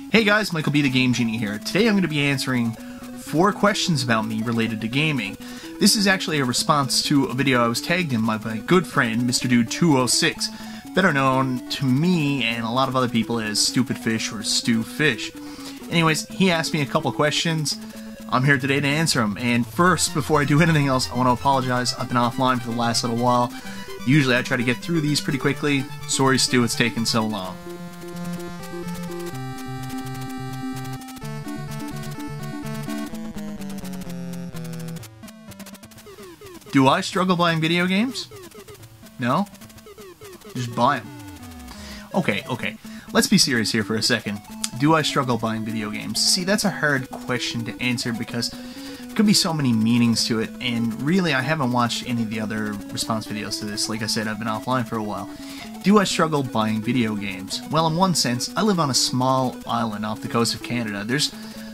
Hey guys, Michael B. the Game Genie here. Today I'm going to be answering 4 questions about me related to gaming. This is actually a response to a video I was tagged in by my good friend, Mr. Dude 206, better known to me and a lot of other people as Stupid Fish or Stu Fish. Anyways, he asked me a couple questions. I'm here today to answer them. And first, before I do anything else, I want to apologize. I've been offline for the last little while. Usually I try to get through these pretty quickly. Sorry, Stu, it's taken so long. Do I struggle buying video games? No? Just buy them. Okay. Let's be serious here for a second. Do I struggle buying video games? See, that's a hard question to answer because there could be so many meanings to it, and really I haven't watched any of the other response videos to this. Like I said, I've been offline for a while. Do I struggle buying video games? Well, in one sense, I live on a small island off the coast of Canada. There's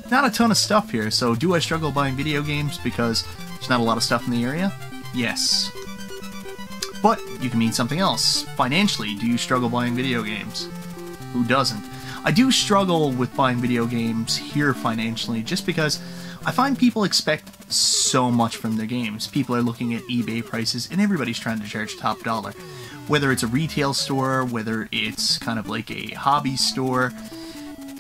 not a ton of stuff here, so do I struggle buying video games because there's not a lot of stuff in the area? Yes. But you can mean something else. Financially, do you struggle buying video games? Who doesn't? I do struggle with buying video games here financially just because I find people expect so much from their games. People are looking at eBay prices and everybody's trying to charge top dollar. Whether it's a retail store, whether it's kind of like a hobby store,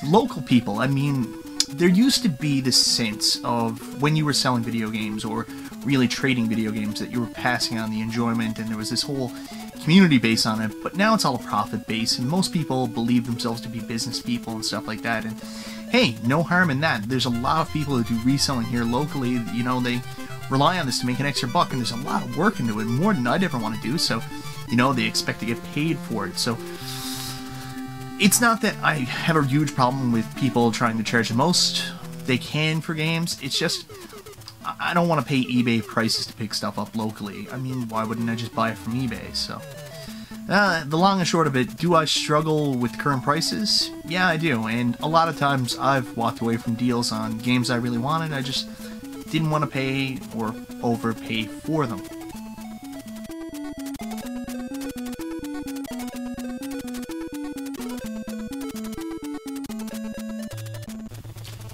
local people, I mean, there used to be this sense of when you were selling video games or really trading video games that you were passing on the enjoyment and there was this whole community base on it, but now it's all a profit base and most people believe themselves to be business people and stuff like that, and hey, no harm in that. There's a lot of people who do reselling here locally, you know, they rely on this to make an extra buck and there's a lot of work into it, more than I'd ever want to do, so, you know, they expect to get paid for it, so it's not that I have a huge problem with people trying to charge the most they can for games, it's just I don't want to pay eBay prices to pick stuff up locally. I mean, why wouldn't I just buy it from eBay? So, the long and short of it, do I struggle with current prices? Yeah, I do, and a lot of times I've walked away from deals on games I really wanted. I just didn't want to pay or overpay for them.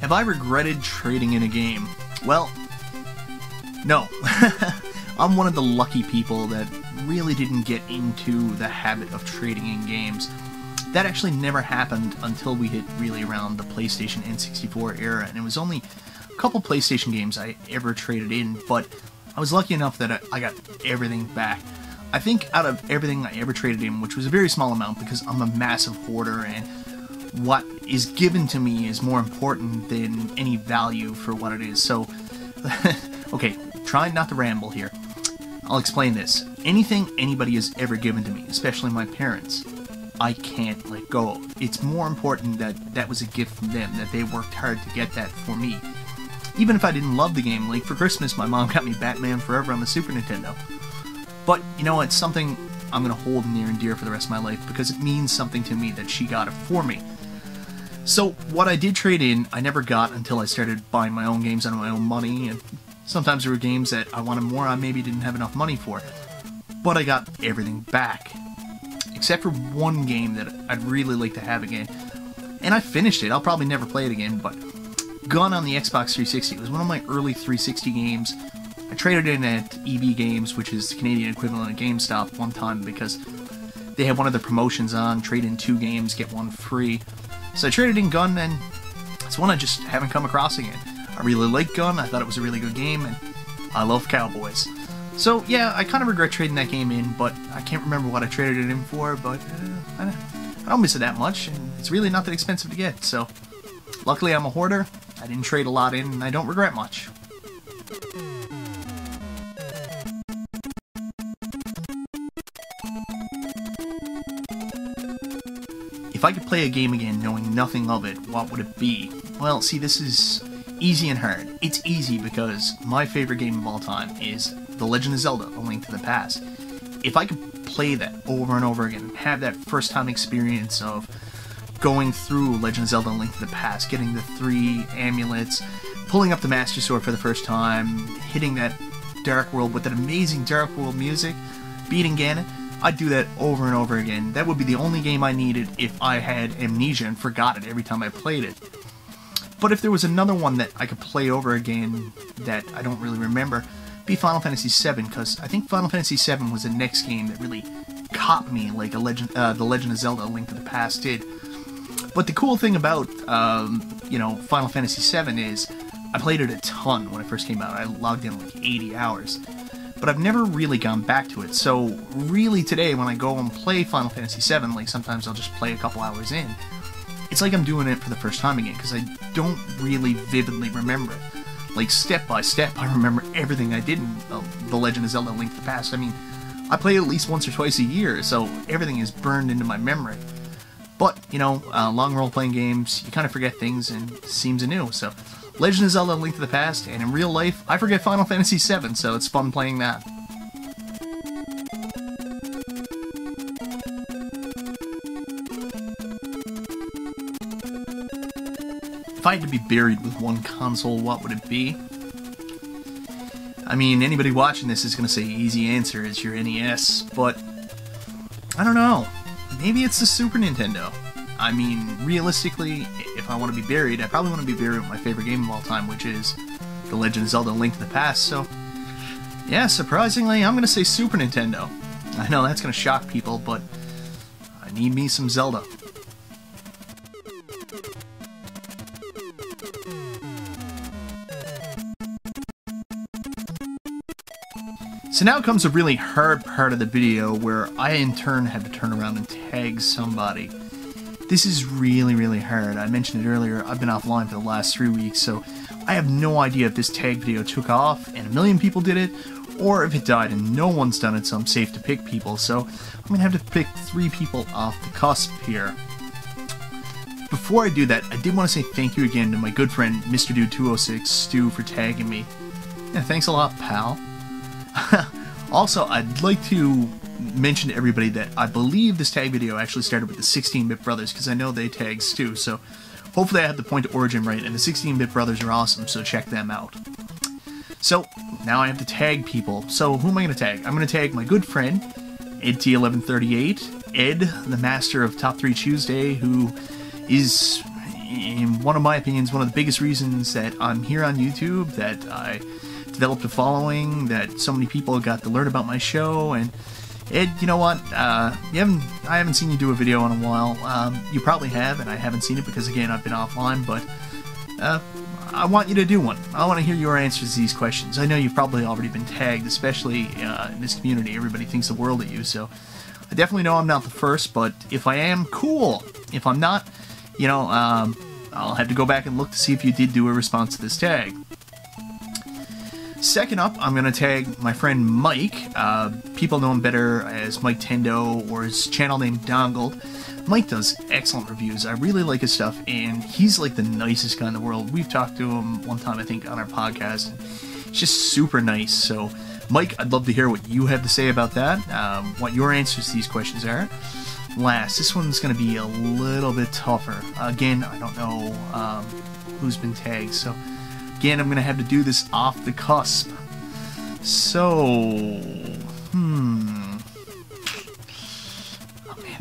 Have I regretted trading in a game? Well, no. I'm one of the lucky people that really didn't get into the habit of trading in games. That actually never happened until we hit really around the PlayStation N64 era, and it was only a couple PlayStation games I ever traded in, but I was lucky enough that I got everything back. I think out of everything I ever traded in, which was a very small amount because I'm a massive hoarder and what is given to me is more important than any value for what it is, so okay, try not to ramble here. I'll explain this. Anything anybody has ever given to me, especially my parents, I can't let go of. It's more important that that was a gift from them, that they worked hard to get that for me. Even if I didn't love the game, like for Christmas my mom got me Batman Forever on the Super Nintendo. But, you know, it's something I'm going to hold near and dear for the rest of my life because it means something to me that she got it for me. So, what I did trade in, I never got until I started buying my own games out of my own money, and sometimes there were games that I wanted more I maybe didn't have enough money for. But I got everything back. Except for one game that I'd really like to have again. And I finished it, I'll probably never play it again, but Gun on the Xbox 360. It was one of my early 360 games. I traded in at EB Games, which is the Canadian equivalent of GameStop, one time because they had one of the promotions on, trade in 2 games, get 1 free. So I traded in Gun, and it's one I just haven't come across again. I really like Gun, I thought it was a really good game, and I love cowboys. So yeah, I kind of regret trading that game in, but I can't remember what I traded it in for, but I don't miss it that much, and it's really not that expensive to get, so luckily I'm a hoarder, I didn't trade a lot in, and I don't regret much. If I could play a game again knowing nothing of it, what would it be? Well, see, this is easy and hard. It's easy because my favorite game of all time is The Legend of Zelda: A Link to the Past. If I could play that over and over again, have that first-time experience of going through Legend of Zelda: A Link to the Past, getting the 3 amulets, pulling up the Master Sword for the first time, hitting that Dark World with that amazing Dark World music, beating Ganon, I'd do that over and over again. That would be the only game I needed if I had amnesia and forgot it every time I played it. But if there was another one that I could play over again that I don't really remember, it'd be Final Fantasy VII, because I think Final Fantasy VII was the next game that really caught me like The Legend of Zelda: A Link to the Past did. But the cool thing about, Final Fantasy VII is I played it a ton when it first came out. I logged in like 80 hours. But I've never really gone back to it. So really today, when I go and play Final Fantasy VII, like sometimes I'll just play a couple hours in, it's like I'm doing it for the first time again, because I don't really vividly remember it. Like, step by step, I remember everything I did in The Legend of Zelda: A Link to the Past. I mean, I play at least once or twice a year, so everything is burned into my memory. But, long role-playing games, you kind of forget things, and it seems anew. So, Legend of Zelda: A Link to the Past, and in real life, I forget Final Fantasy VII, so it's fun playing that. If I had to be buried with one console, what would it be? I mean, anybody watching this is going to say easy answer is your NES, but I don't know. Maybe it's the Super Nintendo. I mean, realistically, if I want to be buried, I probably want to be buried with my favorite game of all time, which is The Legend of Zelda: A Link to the Past, so yeah, surprisingly, I'm going to say Super Nintendo. I know that's going to shock people, but I need me some Zelda. So now comes a really hard part of the video where I in turn have to turn around and tag somebody. This is really, really hard. I mentioned it earlier, I've been offline for the last 3 weeks, so I have no idea if this tag video took off and a million people did it, or if it died and no one's done it, so I'm safe to pick people. So I'm going to have to pick 3 people off the cusp here. Before I do that, I did want to say thank you again to my good friend Mr. Dude206, Stu, for tagging me. Yeah, thanks a lot, pal. Also, I'd like to mention to everybody that I believe this tag video actually started with the 16-Bit Brothers, because I know they tag Stu, so hopefully I have the point of origin right, and the 16-Bit Brothers are awesome, so check them out. So, now I have to tag people. So, who am I going to tag? I'm going to tag my good friend, EdT1138, Ed, the master of Top 3 Tuesday, who is, in one of my opinions, one of the biggest reasons that I'm here on YouTube, that I developed a following, that so many people got to learn about my show. And Ed, you know what, I haven't seen you do a video in a while. You probably have, and I haven't seen it because, again, I've been offline, but I want you to do one. I want to hear your answers to these questions. I know you've probably already been tagged, especially in this community. Everybody thinks the world of you, so I definitely know I'm not the first, but if I am, cool. If I'm not, I'll have to go back and look to see if you did do a response to this tag. Second up, I'm going to tag my friend Mike. People know him better as Mike Tendo or his channel name Dongled. Mike does excellent reviews. I really like his stuff, and he's like the nicest guy in the world. We've talked to him one time, I think, on our podcast. And he's just super nice. So, Mike, I'd love to hear what you have to say about that, what your answers to these questions are. Last, this one's going to be a little bit tougher. Again, I don't know who's been tagged, so again, I'm going to have to do this off the cusp. So, oh man,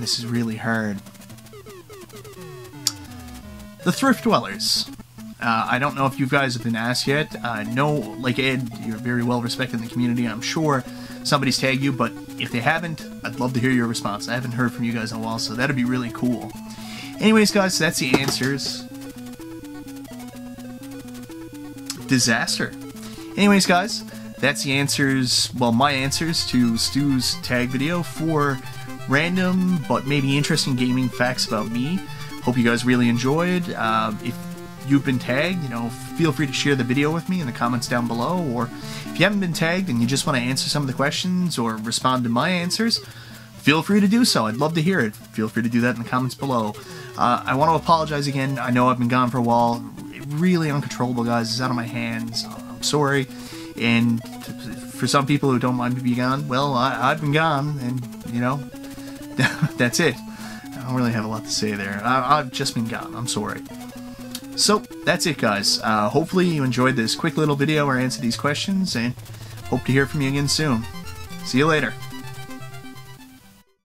this is really hard. The Thrift Dwellers. I don't know if you guys have been asked yet. No, like Ed, you're very well respected in the community. I'm sure somebody's tagged you, but if they haven't, I'd love to hear your response. I haven't heard from you guys in a while, so that'd be really cool. Anyways, guys, that's the answers. Disaster. Anyways, guys, that's the answers, well, my answers to Stu's tag video for random but maybe interesting gaming facts about me. Hope you guys really enjoyed. If you've been tagged, feel free to share the video with me in the comments down below, or if you haven't been tagged and you just want to answer some of the questions or respond to my answers, feel free to do so. I'd love to hear it. Feel free to do that in the comments below. I want to apologize again. I know I've been gone for a while. Really uncontrollable, guys. It's out of my hands. I'm sorry. And for some people who don't mind me being gone, well, I've been gone, and, that's it. I don't really have a lot to say there. I've just been gone. I'm sorry. So, that's it, guys. Hopefully you enjoyed this quick little video where I answered these questions, and hope to hear from you again soon. See you later.